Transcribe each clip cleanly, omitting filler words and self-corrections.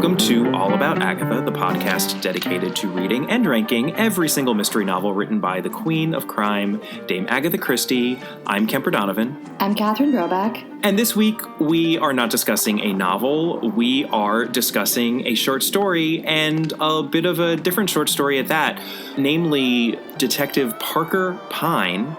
Welcome to All About Agatha, the podcast dedicated to reading and ranking every single mystery novel written by the Queen of Crime, Dame Agatha Christie. I'm Kemper Donovan. I'm Catherine Broback. And this week, we are not discussing a novel. We are discussing a short story, and a bit of a different short story at that, namely Detective Parker Pyne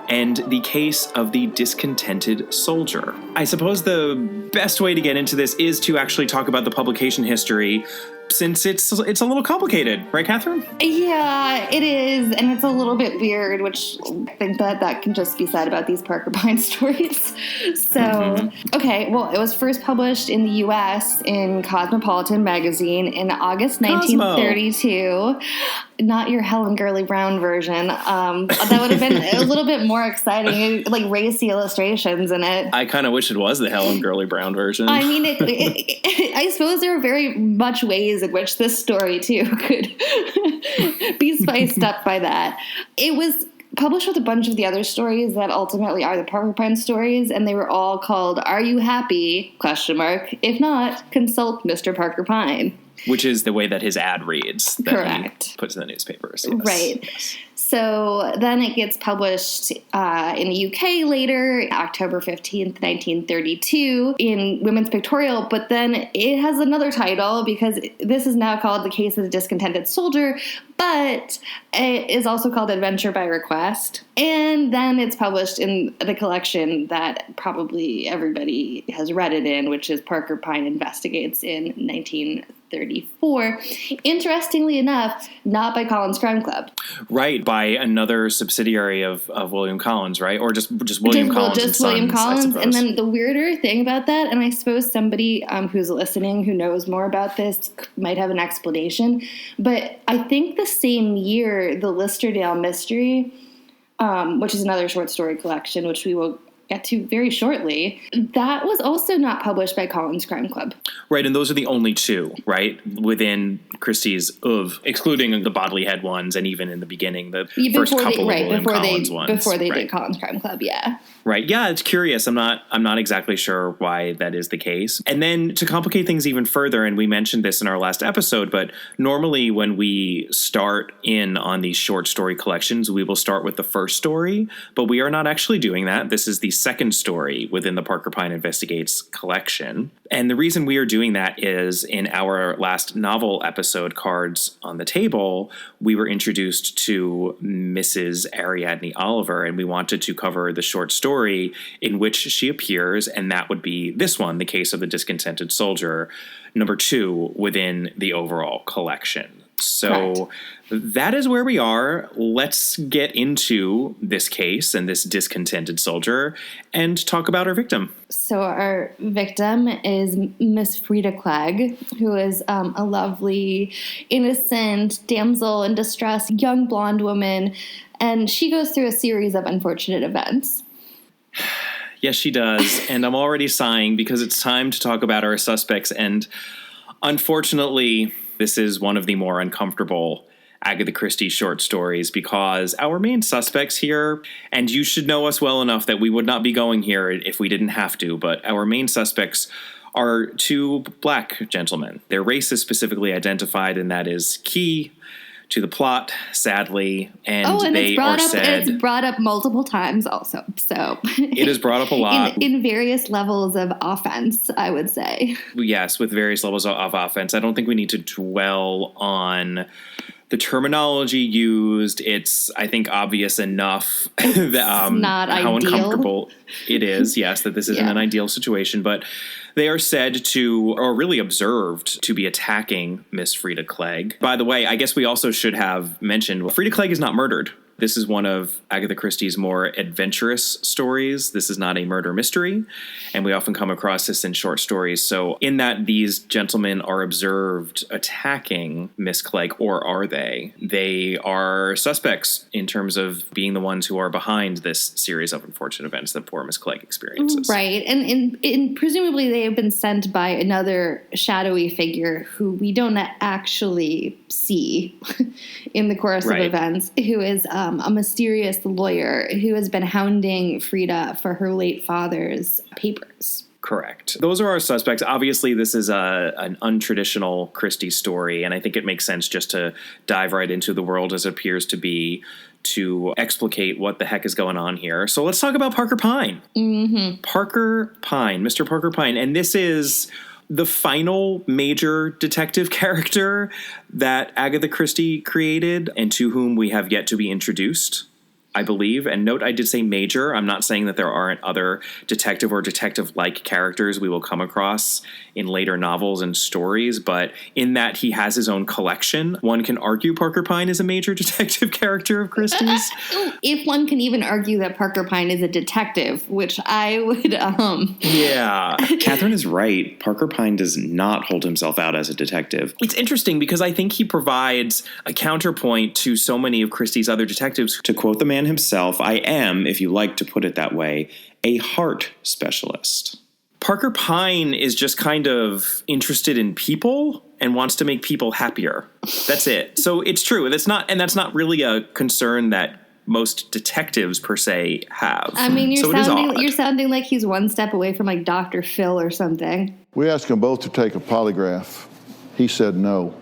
and the case of the discontented soldier. I suppose the best way to get into this is to actually talk about the publication history, since it's a little complicated, right, Catherine? Yeah, it is, and it's a little bit weird, which I think that can just be said about these Parker Pyne stories. So, Okay, well, it was first published in the U.S. in Cosmopolitan magazine in August 1932. Not your Helen Gurley Brown version. That would have been a little bit more exciting, like racy illustrations in it. I kind of wish it was the Helen Gurley Brown version. I mean, I suppose there are very much ways in which this story, too, could be spiced up by that. It was published with a bunch of the other stories that ultimately are the Parker Pyne stories, and they were all called Are You Happy? ? If not, consult Mr. Parker Pyne. Which is the way that his ad reads. That Correct. He puts in the newspapers. Yes. Right. Yes. So then it gets published in the UK later, October 15th, 1932, in Women's Pictorial. But then it has another title because this is now called The Case of the Discontented Soldier, but it is also called Adventure by Request. And then it's published in the collection that probably everybody has read it in, which is Parker Pyne Investigates in 1934. Interestingly enough, not by Collins Crime Club. Right, by another subsidiary of William Collins, right? Or just William Collins and Sons, William Collins. I And then the weirder thing about that, and I suppose somebody who's listening who knows more about this might have an explanation, but I think the same year, the Listerdale Mystery, which is another short story collection, which we will get to very shortly, that was also not published by Collins Crime Club. Right, and those are the only two, right, within Christie's excluding the Bodley Head ones, and even in the beginning, the first couple of William Collins ones. Before they did Collins Crime Club, yeah. Right, yeah, it's curious. I'm not exactly sure why that is the case. And then to complicate things even further, and we mentioned this in our last episode, but normally when we start in on these short story collections, we will start with the first story, but we are not actually doing that. This is the second story within the Parker Pyne Investigates collection. And the reason we are doing that is in our last novel episode, Cards on the Table, we were introduced to Mrs. Ariadne Oliver, and we wanted to cover the short story in which she appears, and that would be this one, The Case of the Discontented Soldier, number 2 within the overall collection. So that is where we are. Let's get into this case and this discontented soldier and talk about our victim. So our victim is Miss Frida Clegg, who is a lovely, innocent damsel in distress, young blonde woman, and she goes through a series of unfortunate events. Yes, she does. And I'm already sighing because it's time to talk about our suspects. And unfortunately, this is one of the more uncomfortable Agatha Christie short stories because our main suspects here, and you should know us well enough that we would not be going here if we didn't have to, but our main suspects are two black gentlemen. Their race is specifically identified, and that is key to the plot, sadly, and it's brought up multiple times also. So it is brought up a lot. in various levels of offense, I would say. Yes, with various levels of offense. I don't think we need to dwell on the terminology used. It's, I think, obvious enough that not how ideal. Uncomfortable it is. Yes, that this isn't an ideal situation, but they are said to, or really observed, to be attacking Miss Frida Clegg. By the way, I guess we also should have mentioned, Frida Clegg is not murdered. This is one of Agatha Christie's more adventurous stories. This is not a murder mystery, and we often come across this in short stories. So in that these gentlemen are observed attacking Miss Clegg, or are they? They are suspects in terms of being the ones who are behind this series of unfortunate events that poor Miss Clegg experiences. Right, and presumably they have been sent by another shadowy figure who we don't actually see in the course of events, who is a mysterious lawyer who has been hounding Frida for her late father's papers. Correct. Those are our suspects. Obviously, this is an untraditional Christie story, and I think it makes sense just to dive right into the world as it appears to be to explicate what the heck is going on here. So let's talk about Parker Pyne. Mm-hmm. Parker Pyne, Mr. Parker Pyne. And this is the final major detective character that Agatha Christie created and to whom we have yet to be introduced, I believe. And note, I did say major. I'm not saying that there aren't other detective or detective-like characters we will come across in later novels and stories, but in that he has his own collection, one can argue Parker Pyne is a major detective character of Christie's. If one can even argue that Parker Pyne is a detective, which I would, Yeah. Catherine is right. Parker Pyne does not hold himself out as a detective. It's interesting because I think he provides a counterpoint to so many of Christie's other detectives. To quote the man himself, I am, if you like to put it that way, a heart specialist. Parker Pyne is just kind of interested in people and wants to make people happier. That's it. So it's true. That's not really a concern that most detectives per se have. I mean, you're you're sounding like he's one step away from like Dr. Phil or something. We asked them both to take a polygraph. He said no.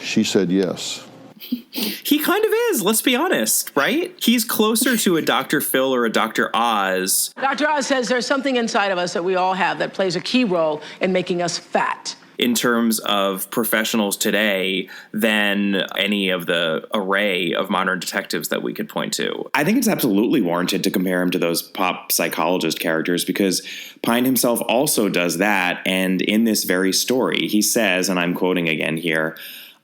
She said yes. He kind of is, let's be honest, right? He's closer to a Dr. Phil or a Dr. Oz. Dr. Oz says there's something inside of us that we all have that plays a key role in making us fat. In terms of professionals today than any of the array of modern detectives that we could point to. I think it's absolutely warranted to compare him to those pop psychologist characters because Pyne himself also does that. And in this very story, he says, and I'm quoting again here,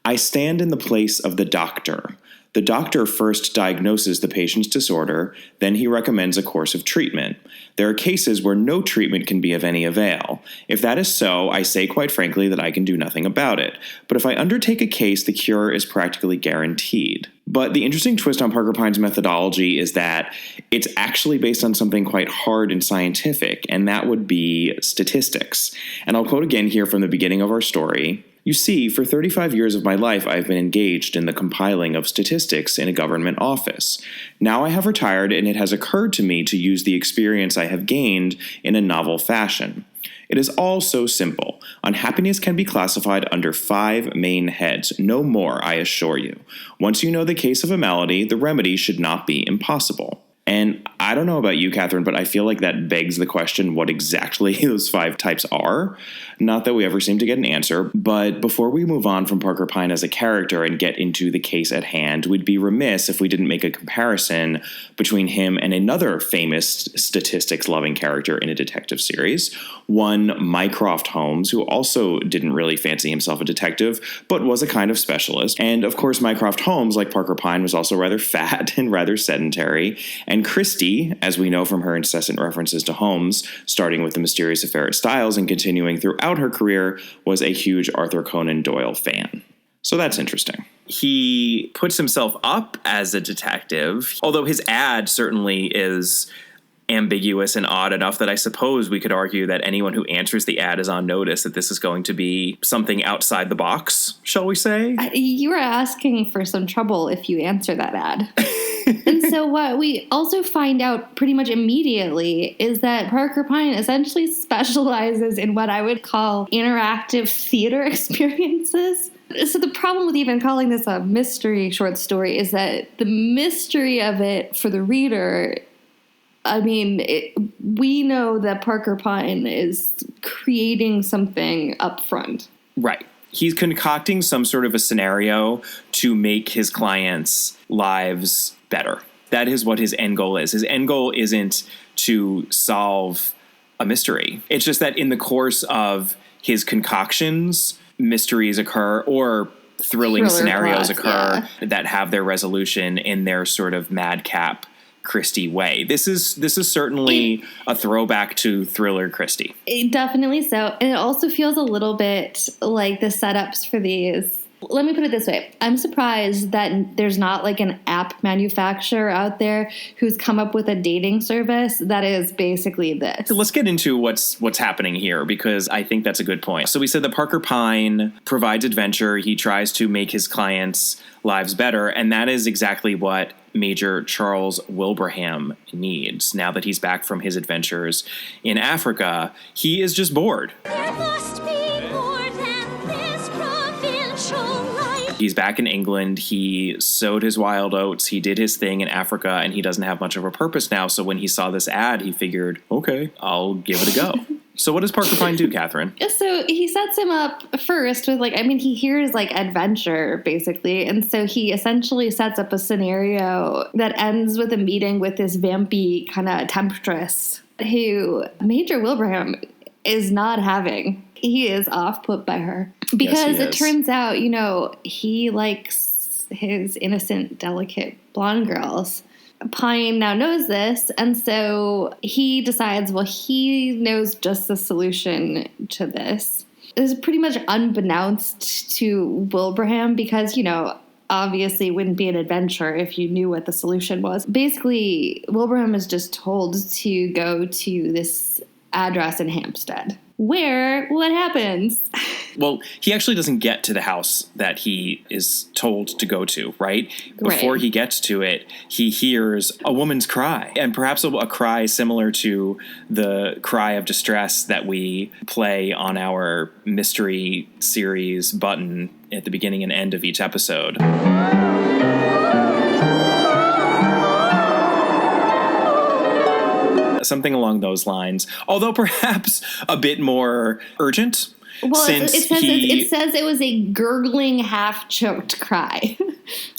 I stand in the place of the doctor. The doctor first diagnoses the patient's disorder, then he recommends a course of treatment. There are cases where no treatment can be of any avail. If that is so, I say quite frankly that I can do nothing about it. But if I undertake a case, the cure is practically guaranteed. But the interesting twist on Parker Pyne's methodology is that it's actually based on something quite hard and scientific, and that would be statistics. And I'll quote again here from the beginning of our story. You see, for 35 years of my life, I've been engaged in the compiling of statistics in a government office. Now I have retired, and it has occurred to me to use the experience I have gained in a novel fashion. It is all so simple. Unhappiness can be classified under 5 main heads, no more, I assure you. Once you know the case of a malady, the remedy should not be impossible. And I don't know about you, Catherine, but I feel like that begs the question what exactly those 5 types are. Not that we ever seem to get an answer, but before we move on from Parker Pyne as a character and get into the case at hand, we'd be remiss if we didn't make a comparison between him and another famous statistics-loving character in a detective series, one Mycroft Holmes, who also didn't really fancy himself a detective, but was a kind of specialist. And of course, Mycroft Holmes, like Parker Pyne, was also rather fat and rather sedentary. And Christie, as we know from her incessant references to Holmes, starting with The Mysterious Affair at Styles and continuing throughout her career, was a huge Arthur Conan Doyle fan. So that's interesting. He puts himself up as a detective, although his ad certainly is ambiguous and odd enough that I suppose we could argue that anyone who answers the ad is on notice that this is going to be something outside the box, shall we say? You are asking for some trouble if you answer that ad. And so what we also find out pretty much immediately is that Parker Pyne essentially specializes in what I would call interactive theater experiences. So the problem with even calling this a mystery short story is that the mystery of it for the reader, I mean, we know that Parker Pyne is creating something up front. Right. He's concocting some sort of a scenario to make his clients' lives better. That is what his end goal is. His end goal isn't to solve a mystery. It's just that in the course of his concoctions, mysteries occur or thrilling scenarios occur that have their resolution in their sort of madcap Christie way. This is certainly a throwback to thriller Christie. Definitely so. And it also feels a little bit like the setups for these Let me put it this way. I'm surprised that there's not like an app manufacturer out there who's come up with a dating service that is basically this. So let's get into what's happening here, because I think that's a good point. So we said that Parker Pyne provides adventure. He tries to make his clients' lives better, and that is exactly what Major Charles Wilbraham needs. Now that he's back from his adventures in Africa, he is just bored. There must be more than this provincial life. He's back in England. He sowed his wild oats. He did his thing in Africa, and he doesn't have much of a purpose now. So when he saw this ad, he figured, okay, I'll give it a go. So what does Parker Pyne do, Catherine? So he sets him up first with he hears adventure basically. And so he essentially sets up a scenario that ends with a meeting with this vampy kind of temptress who Major Wilbraham is not having. He is off put by her because it turns out, he likes his innocent, delicate blonde girls. Pyne now knows this, and so he decides, he knows just the solution to this. This is pretty much unbeknownst to Wilbraham because, obviously it wouldn't be an adventure if you knew what the solution was. Basically, Wilbraham is just told to go to this address in Hampstead. Where what happens? Well, he actually doesn't get to the house that he is told to go to, right? Before he gets to it, he hears a woman's cry, and perhaps a cry similar to the cry of distress that we play on our mystery series button at the beginning and end of each episode. Something along those lines, although perhaps a bit more urgent. Well, it says it was a gurgling, half-choked cry.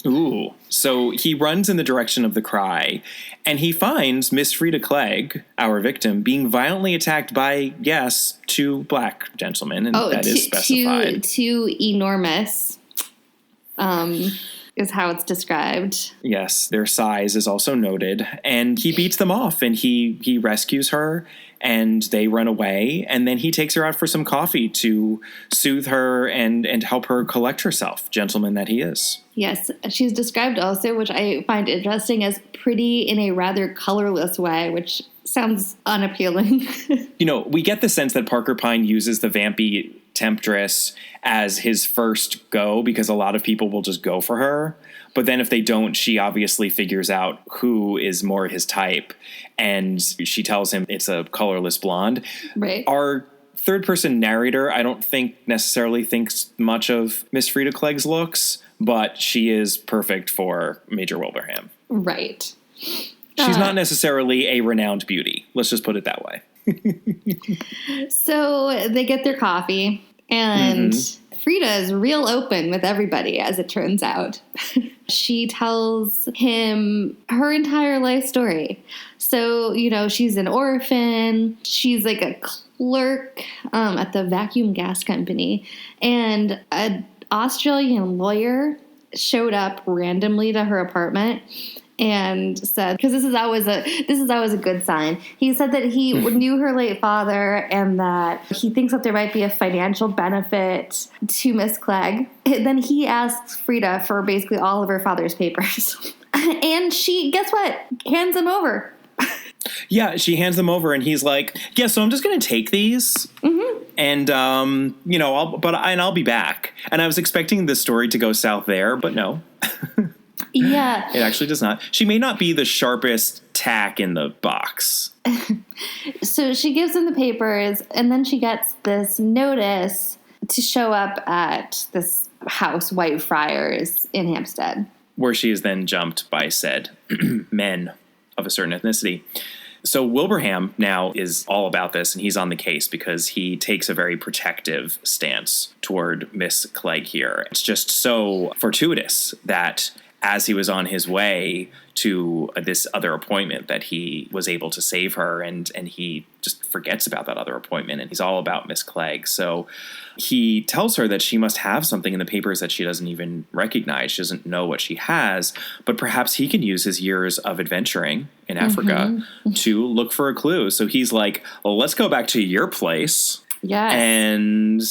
Ooh. So he runs in the direction of the cry, and he finds Miss Frida Clegg, our victim, being violently attacked by, yes, 2 black gentlemen, and that is specified. Two enormous, is how it's described. Yes, their size is also noted. And he beats them off, and he rescues her, and they run away. And then he takes her out for some coffee to soothe her and help her collect herself, gentleman that he is. Yes, she's described also, which I find interesting, as pretty in a rather colorless way, which sounds unappealing. We get the sense that Parker Pyne uses the vampy temptress as his first go because a lot of people will just go for her. But then if they don't, she obviously figures out who is more his type, and she tells him it's a colorless blonde. Right. Our third-person narrator, I don't think necessarily thinks much of Miss Frida Clegg's looks, but she is perfect for Major Wilbraham. Right. She's not necessarily a renowned beauty. Let's just put it that way. So they get their coffee, and Frida is real open with everybody, as it turns out. She tells him her entire life story. So, she's an orphan. She's like a clerk at the vacuum gas company. And an Australian lawyer showed up randomly to her apartment and said, because this is always a good sign. He said that he knew her late father and that he thinks that there might be a financial benefit to Miss Clegg. Then he asks Frida for basically all of her father's papers. And she, guess what? Hands them over. Yeah, she hands them over, and he's like, "Yeah, so I'm just going to take these, and I'll be back." And I was expecting the story to go south there, but no. Yeah, it actually does not. She may not be the sharpest tack in the box. So she gives him the papers, and then she gets this notice to show up at this house, Whitefriars, in Hampstead, where she is then jumped by said men of a certain ethnicity. So Wilbraham now is all about this, and he's on the case because he takes a very protective stance toward Miss Clegg here. It's just so fortuitous that as he was on his way to this other appointment that he was able to save her, and he just forgets about that other appointment, and he's all about Miss Clegg. So he tells her that she must have something in the papers that she doesn't even recognize. She doesn't know what she has, but perhaps he can use his years of adventuring in Africa to look for a clue. So he's like, well, let's go back to your place. Yes. And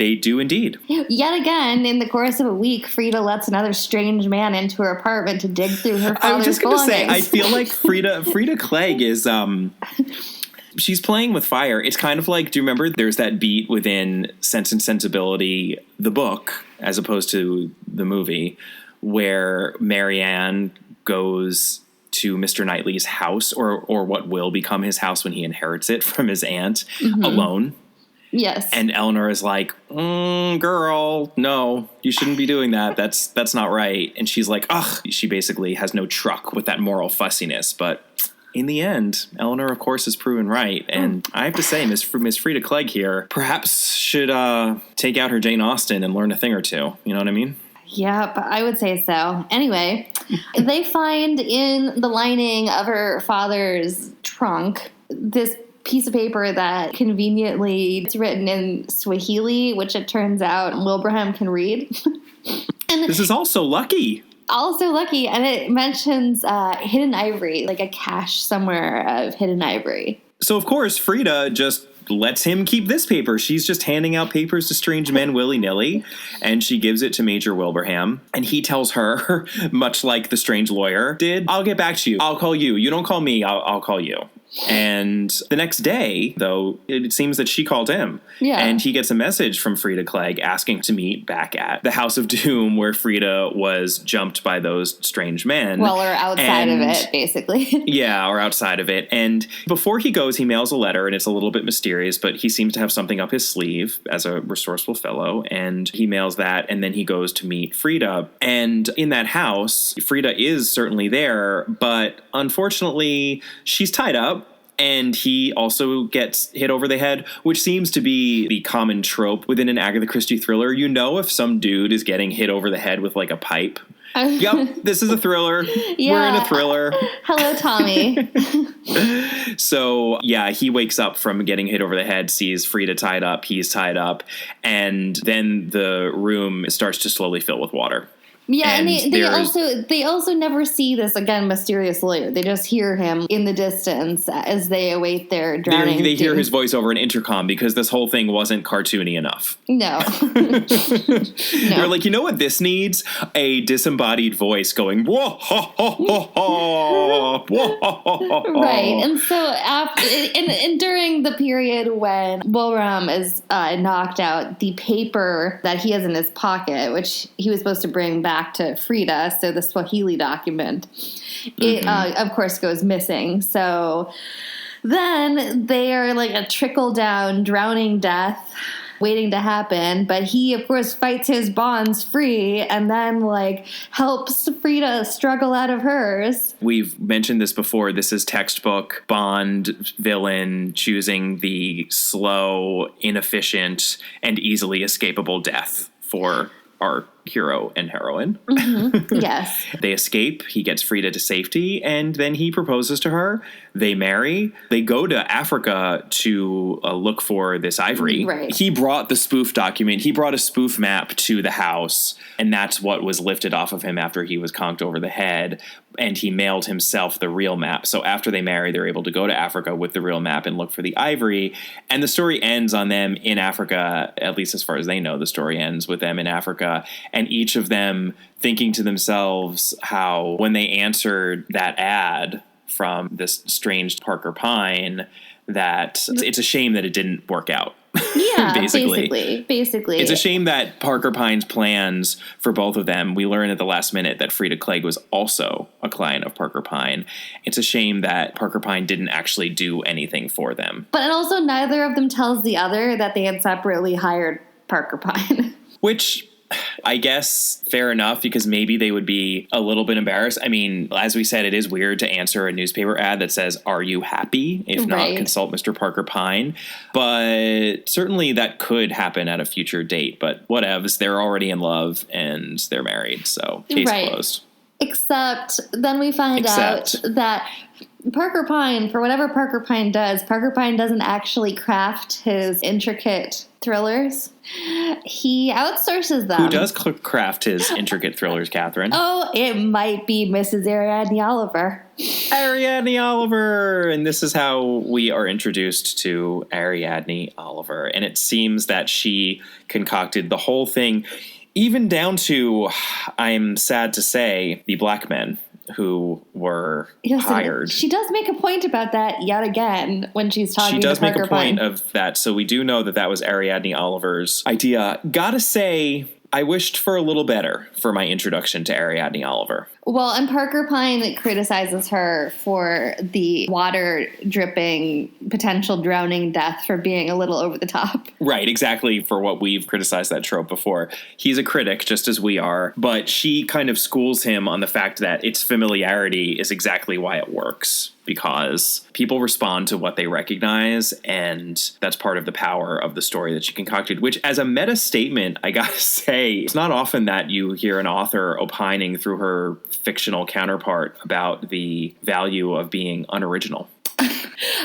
They do indeed. Yet again, in the course of a week, Frida lets another strange man into her apartment to dig through her father's I was just going to say, I belongings. feel like Frida Clegg is, she's playing with fire. It's kind of like, do you remember there's that beat within Sense and Sensibility, the book, as opposed to the movie, where Marianne goes to Mr. Knightley's house, or what will become his house when he inherits it from his aunt, alone. Yes. And Eleanor is like, girl, no, you shouldn't be doing that. That's not right. And she's like, ugh, she basically has no truck with that moral fussiness. But in the end, Eleanor, of course, is proven right. And I have to say, Miss Frida Clegg here perhaps should take out her Jane Austen and learn a thing or two. You know what I mean? Yep, I would say so. Anyway, they find in the lining of her father's trunk this piece of paper that conveniently it's written in Swahili, which it turns out Wilbraham can read. And this is also lucky. Also lucky, and it mentions hidden ivory, like a cache somewhere of hidden ivory. So, of course, Frida just lets him keep this paper. She's just handing out papers to strange men willy-nilly, and she gives it to Major Wilbraham, and he tells her, much like the strange lawyer did, I'll get back to you. I'll call you. You don't call me. I'll call you. And the next day, though, it seems that she called him. Yeah. And he gets a message from Frida Clegg asking to meet back at the House of Doom, where Frida was jumped by those strange men. Well, or outside of it, basically. Yeah, or outside of it. And before he goes, he mails a letter, and it's a little bit mysterious, but he seems to have something up his sleeve as a resourceful fellow. And he mails that, and then he goes to meet Frida. And in that house, Frida is certainly there, but unfortunately, she's tied up. And he also gets hit over the head, which seems to be the common trope within an Agatha Christie thriller. You know, if some dude is getting hit over the head with like a pipe. Yep, this is a thriller. Yeah. We're in a thriller. Hello, Tommy. So, yeah, he wakes up from getting hit over the head, sees Frida tied up, he's tied up, and then the room starts to slowly fill with water. Yeah, and there's- they also never see this, again, mysterious lawyer. They just hear him in the distance as they await their drowning. They hear doom. his voice over an intercom because this whole thing wasn't cartoony enough. No. They're like, you know what this needs? A disembodied voice going, whoa, ha, ha, ha, ha, whoa, ha, ha, ha. Right, and so after, and during the period when Wilbraham is knocked out, the paper that he has in his pocket, which he was supposed to bring back to Frida, so the Swahili document, it of course goes missing. So then they are like a trickle down drowning death waiting to happen, but he of course fights his bonds free and then like helps Frida struggle out of hers. We've mentioned this before. This is textbook Bond villain choosing the slow, inefficient, and easily escapable death for our hero and heroine. Yes. They escape. He gets Frida to safety, and then he proposes to her. They marry. They go to Africa to look for this ivory. Right. He brought the spoof document. He brought a spoof map to the house, and that's what was lifted off of him after he was conked over the head. And he mailed himself the real map. So after they marry, they're able to go to Africa with the real map and look for the ivory. And the story ends on them in Africa, at least as far as they know. The story ends with them in Africa, and each of them thinking to themselves how when they answered that ad from this strange Parker Pyne, that it's a shame that it didn't work out. Yeah, basically. Basically. It's a shame that Parker Pyne's plans for both of them, we learn at the last minute that Frida Clegg was also a client of Parker Pyne. It's a shame that Parker Pyne didn't actually do anything for them. But also neither of them tells the other that they had separately hired Parker Pyne. Which, I guess, fair enough, because maybe they would be a little bit embarrassed. I mean, as we said, it is weird to answer a newspaper ad that says, "Are you happy? If not, Right. consult Mr. Parker Pyne." But certainly that could happen at a future date. But whatevs, they're already in love and they're married. So case Right. closed. Except then we find out that Parker Pyne, for whatever Parker Pyne doesn't actually craft his intricate thrillers. He outsources them. Who does craft his intricate thrillers, Catherine? Oh, it might be Mrs. Ariadne Oliver. Ariadne Oliver! And this is how we are introduced to Ariadne Oliver. And it seems that she concocted the whole thing, even down to, I'm sad to say, the black men who were hired. She does make a point about that yet again when she's talking to Parker She does make a point Pyne. of that. So we do know that that was Ariadne Oliver's idea. Gotta say, I wished for a little better for my introduction to Ariadne Oliver. Well, and Parker Pyne criticizes her for the water dripping, potential drowning death for being a little over the top. Right, exactly, for what we've criticized that trope before. He's a critic, just as we are, but she kind of schools him on the fact that its familiarity is exactly why it works. Because people respond to what they recognize, and that's part of the power of the story that she concocted, which, as a meta statement, I gotta say, it's not often that you hear an author opining through her fictional counterpart about the value of being unoriginal.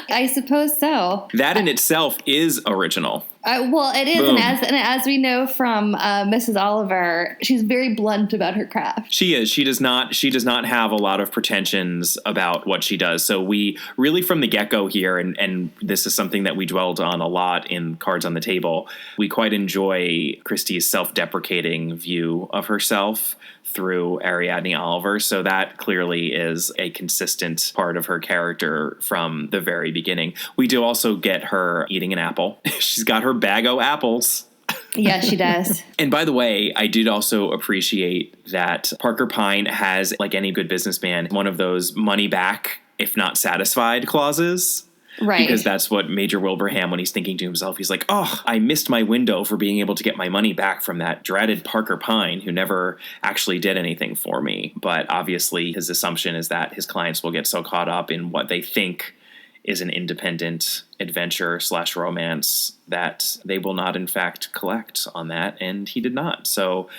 I suppose so. That in itself is original. Well, it is, Boom. and as we know from Mrs. Oliver, she's very blunt about her craft. She is. She does not have a lot of pretensions about what she does. So we really, from the get-go here, and this is something that we dwelled on a lot in Cards on the Table, we quite enjoy Christie's self-deprecating view of herself through Ariadne Oliver. So that clearly is a consistent part of her character from the very beginning. We do also get her eating an apple. She's got her bag o' apples. Yeah, she does. And by the way, I did also appreciate that Parker Pyne has, like any good businessman, one of those money back if not satisfied clauses. Right. Because that's what Major Wilbraham, when he's thinking to himself, he's like, oh, I missed my window for being able to get my money back from that dreaded Parker Pyne who never actually did anything for me. But obviously his assumption is that his clients will get so caught up in what they think is an independent adventure / romance that they will not, in fact, collect on that. And he did not. So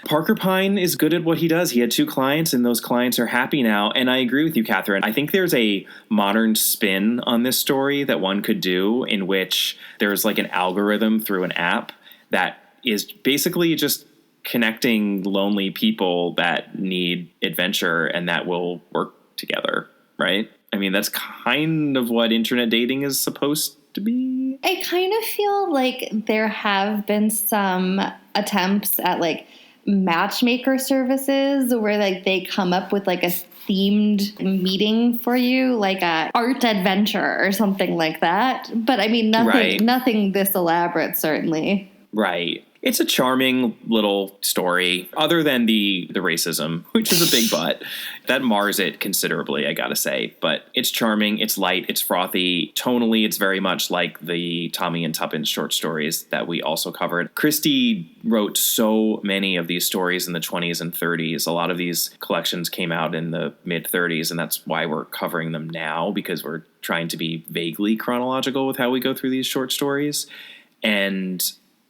Parker Pyne is good at what he does. He had 2 clients, and those clients are happy now. And I agree with you, Catherine. I think there's a modern spin on this story that one could do, in which there's like an algorithm through an app that is basically just connecting lonely people that need adventure and that will work together, right? I mean, that's kind of what internet dating is supposed to be. I kind of feel like there have been some attempts at like matchmaker services where like they come up with like a themed meeting for you, like a art adventure or something like that. But I mean, nothing this elaborate, certainly. Right. It's a charming little story, other than the racism, which is a big but. That mars it considerably, I gotta say. But it's charming, it's light, it's frothy. Tonally, it's very much like the Tommy and Tuppence short stories that we also covered. Christie wrote so many of these stories in the 20s and 30s. A lot of these collections came out in the mid-30s, and that's why we're covering them now, because we're trying to be vaguely chronological with how we go through these short stories. And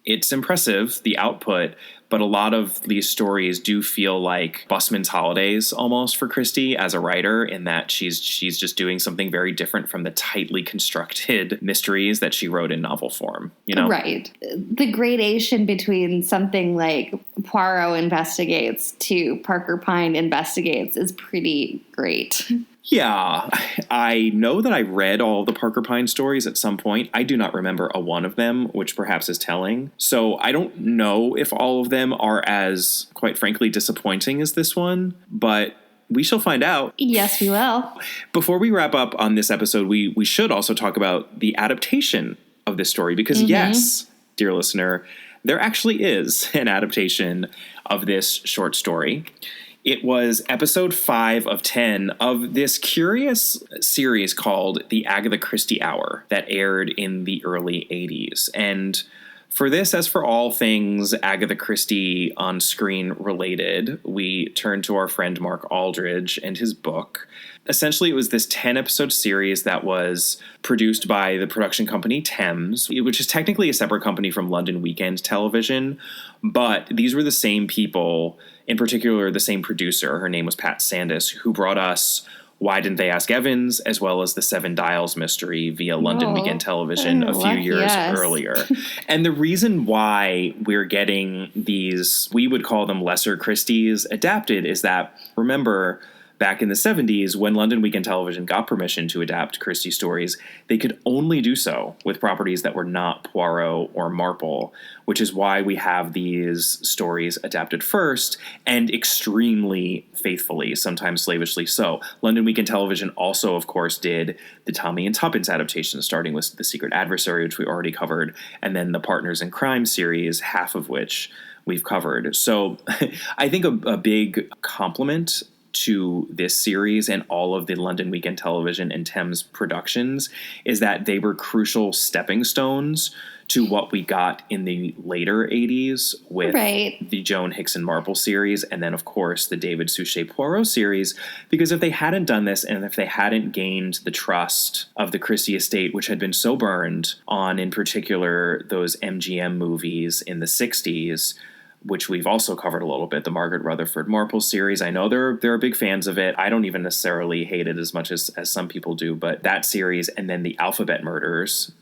it's impressive, the output, but a lot of these stories do feel like busman's holidays almost for Christie as a writer, in that she's just doing something very different from the tightly constructed mysteries that she wrote in novel form, you know? Right. The gradation between something like Poirot investigates to Parker Pyne investigates is pretty great. Yeah, I know that I read all the Parker Pyne stories at some point. I do not remember a one of them, which perhaps is telling. So I don't know if all of them are as, quite frankly, disappointing as this one, but we shall find out. Yes, we will. Before we wrap up on this episode, we should also talk about the adaptation of this story, because yes, dear listener, there actually is an adaptation of this short story. It was episode 5 of 10 of this curious series called The Agatha Christie Hour that aired in the early 80s. And for this, as for all things Agatha Christie on screen related, we turned to our friend Mark Aldridge and his book. Essentially, it was this 10-episode series that was produced by the production company Thames, which is technically a separate company from London Weekend Television, but these were the same people, in particular the same producer, her name was Pat Sandus, who brought us Why Didn't They Ask Evans, as well as the Seven Dials mystery via London Weekend Television a few years earlier. And the reason why we're getting these, we would call them lesser Christies, adapted is that, remember, back in the 70s, when London Weekend Television got permission to adapt Christie stories, they could only do so with properties that were not Poirot or Marple, which is why we have these stories adapted first and extremely faithfully, sometimes slavishly so. London Weekend Television also, of course, did the Tommy and Tuppence adaptation, starting with The Secret Adversary, which we already covered, and then the Partners in Crime series, half of which we've covered. So I think a big compliment to this series and all of the London Weekend Television and Thames productions is that they were crucial stepping stones to what we got in the later 80s with the Joan Hickson Marple series, and then, of course, the David Suchet Poirot series, because if they hadn't done this and if they hadn't gained the trust of the Christie estate, which had been so burned on, in particular, those MGM movies in the 60s, which we've also covered a little bit, the Margaret Rutherford Marple series. I know there are big fans of it. I don't even necessarily hate it as much as some people do, but that series, and then the Alphabet Murders,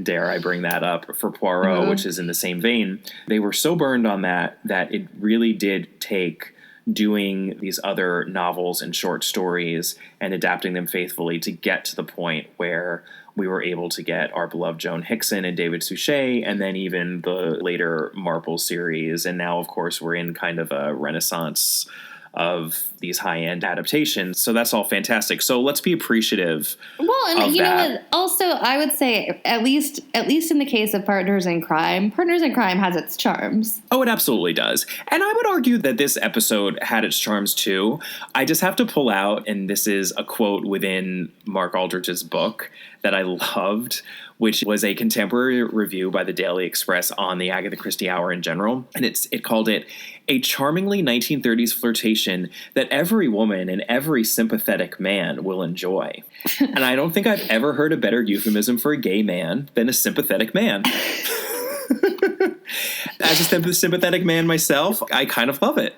dare I bring that up, for Poirot, which is in the same vein, they were so burned on that it really did take doing these other novels and short stories and adapting them faithfully to get to the point where we were able to get our beloved Joan Hickson and David Suchet, and then even the later Marple series. And now, of course, we're in kind of a renaissance of these high-end adaptations. So that's all fantastic. So let's be appreciative. Well, and of you that. know what? Also, I would say at least in the case of Partners in Crime has its charms. Oh, it absolutely does. And I would argue that this episode had its charms too. I just have to pull out, and this is a quote within Mark Aldridge's book that I loved, which was a contemporary review by the Daily Express on the Agatha Christie Hour in general. And it called it a charmingly 1930s flirtation that every woman and every sympathetic man will enjoy. And I don't think I've ever heard a better euphemism for a gay man than a sympathetic man. As a sympathetic man myself, I kind of love it.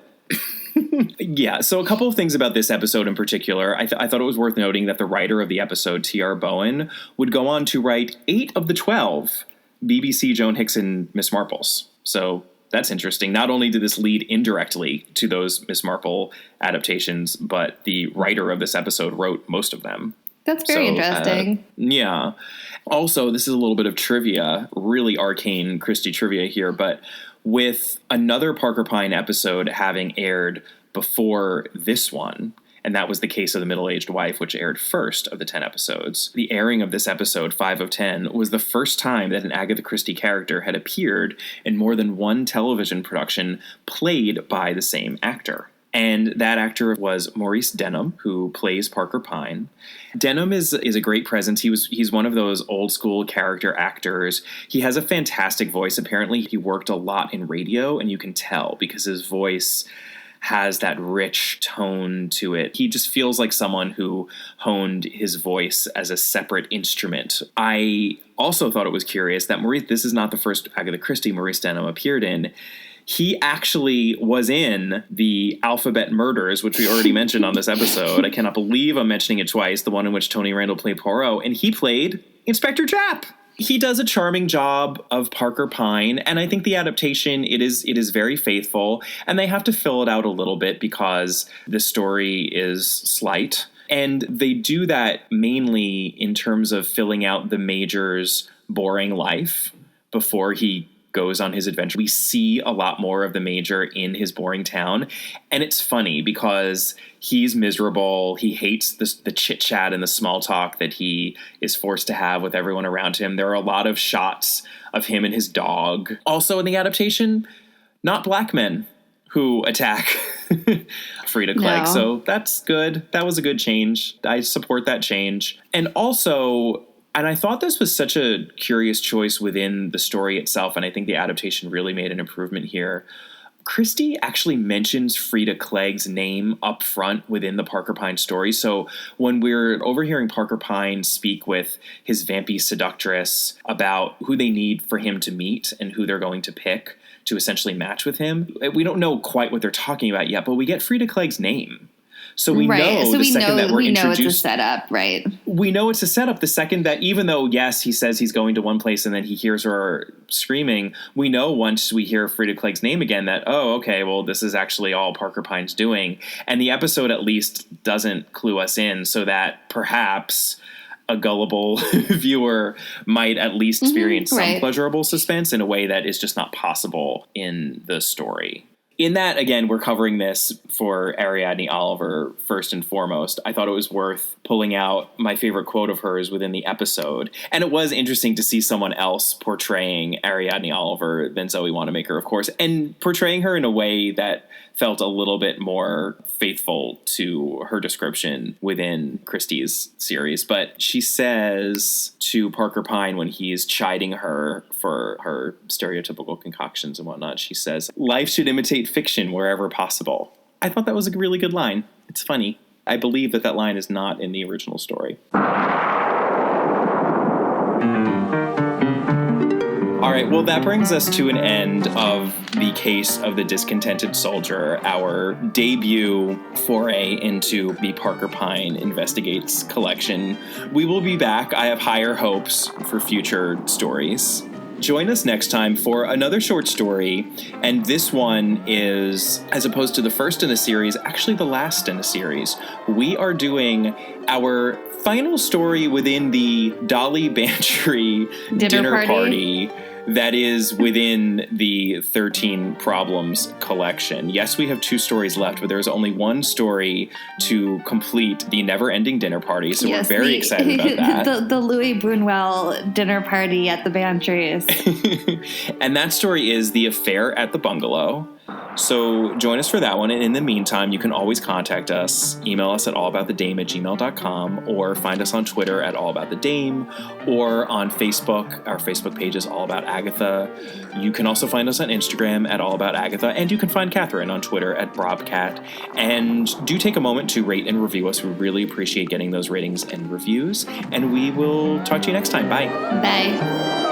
Yeah, so a couple of things about this episode in particular. I thought it was worth noting that the writer of the episode, T.R. Bowen, would go on to write 8 of the 12 BBC Joan Hickson Miss Marples. So that's interesting. Not only did this lead indirectly to those Miss Marple adaptations, but the writer of this episode wrote most of them. That's very interesting. Yeah. Also, this is a little bit of trivia, really arcane Christie trivia here, but with another Parker Pyne episode having aired before this one, and that was the case of The Middle-Aged Wife, which aired first of the 10 episodes. The airing of this episode, 5 of 10, was the first time that an Agatha Christie character had appeared in more than one television production played by the same actor. And that actor was Maurice Denham, who plays Parker Pyne. Denham is a great presence. He's one of those old school character actors. He has a fantastic voice. Apparently, he worked a lot in radio, and you can tell because his voice has that rich tone to it. He just feels like someone who honed his voice as a separate instrument. I also thought it was curious that this is not the first Agatha Christie Maurice Denham appeared in. He actually was in the Alphabet Murders, which we already mentioned on this episode. I cannot believe I'm mentioning it twice, the one in which Tony Randall played Poirot, and he played Inspector Japp. He does a charming job of Parker Pyne, and I think the adaptation, it is very faithful, and they have to fill it out a little bit because the story is slight. And they do that mainly in terms of filling out the Major's boring life before he goes on his adventure. We see a lot more of the Major in his boring town, and it's funny because he's miserable. He hates the chit-chat and the small talk that he is forced to have with everyone around him. There are a lot of shots of him and his dog. Also in the adaptation, not black men who attack Frida Clegg. No. So that's good. That was a good change. I support that change. And also, and I thought this was such a curious choice within the story itself, and I think the adaptation really made an improvement here. Christie actually mentions Frida Clegg's name up front within the Parker Pyne story. So when we're overhearing Parker Pyne speak with his vampy seductress about who they need for him to meet and who they're going to pick to essentially match with him, we don't know quite what they're talking about yet, but we get Frida Clegg's name. So we know the second that we're introduced. It's a setup, right? We know it's a setup the second that, even though, yes, he says he's going to one place and then he hears her screaming, we know once we hear Frida Clegg's name again that, oh, okay, well, this is actually all Parker Pyne's doing. And the episode at least doesn't clue us in, so that perhaps a gullible viewer might at least experience some pleasurable suspense in a way that is just not possible in the story. In that, again, we're covering this for Ariadne Oliver first and foremost. I thought it was worth pulling out my favorite quote of hers within the episode. And it was interesting to see someone else portraying Ariadne Oliver than Zoe Wanamaker, of course, and portraying her in a way that felt a little bit more faithful to her description within Christie's series. But she says to Parker Pyne when he's chiding her for her stereotypical concoctions and whatnot, she says, "Life should imitate fiction wherever possible." I thought that was a really good line. It's funny. I believe that line is not in the original story. All right, well, that brings us to an end of the case of the Discontented Soldier, our debut foray into the Parker Pyne Investigates collection. We will be back. I have higher hopes for future stories. Join us next time for another short story, and this one is, as opposed to the first in the series, actually the last in the series. We are doing our final story within the Dolly Bantry dinner party that is within the 13 Problems collection. Yes, we have 2 stories left, but there's only one story to complete the never-ending dinner party, so we're very excited about that. The Louis Brunwell dinner party at the Bantries. And that story is The Affair at the Bungalow. So join us for that one. And in the meantime, you can always contact us. Email us at allaboutthedame@gmail.com, or find us on Twitter at allaboutthedame, or on Facebook. Our Facebook page is All About Agatha. You can also find us on Instagram at All About Agatha, and you can find Catherine on Twitter at Brobcat. And do take a moment to rate and review us. We really appreciate getting those ratings and reviews. And we will talk to you next time. Bye. Bye.